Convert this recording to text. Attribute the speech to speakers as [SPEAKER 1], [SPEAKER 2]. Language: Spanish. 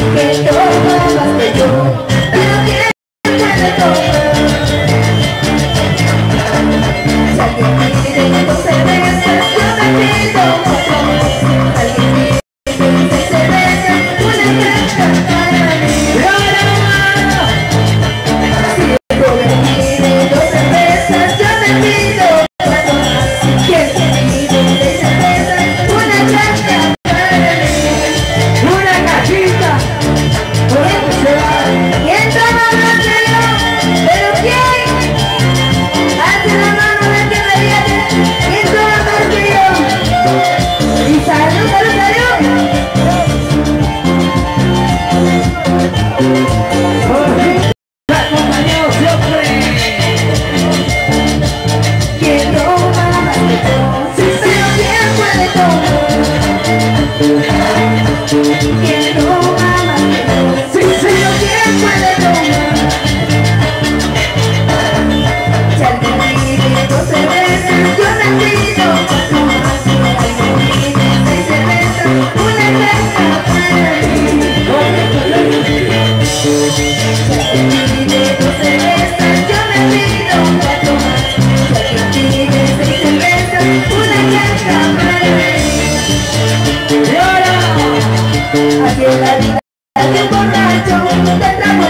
[SPEAKER 1] que toma más que yo, pero ¿quién puede tomar? Si alguien pide 2 cervezas, yo me pido 4 más. Alguien pide 6 cervezas, una cancha para mí. Si el joven pide 2 cervezas, yo me pido 4 más. Quien pide 6 cervezas, una cancha para mí.
[SPEAKER 2] Una cajita.
[SPEAKER 1] ¿Quién toma más que yo? ¿Pero quién? Hace la mano de que me viene. ¿Quién toma más que yo? Y salud, salud, salud.
[SPEAKER 2] Acompañado siempre.
[SPEAKER 1] ¿Quién toma más que yo? Sí, pero ¿quién puede tomar? ¿Quién toma más que yo? Sí, pero ¿quién puede tomar? Si alguien pide 2 cervezas, yo me pido 4 más. Alguien pide 6 cervezas, una cancha para mí. Si alguien pide 2 cervezas, yo me pido 4 más. Si alguien pide 6 cervezas, una cancha para mí.
[SPEAKER 2] Y ahora.
[SPEAKER 1] Así es la vida de un borracho, te trago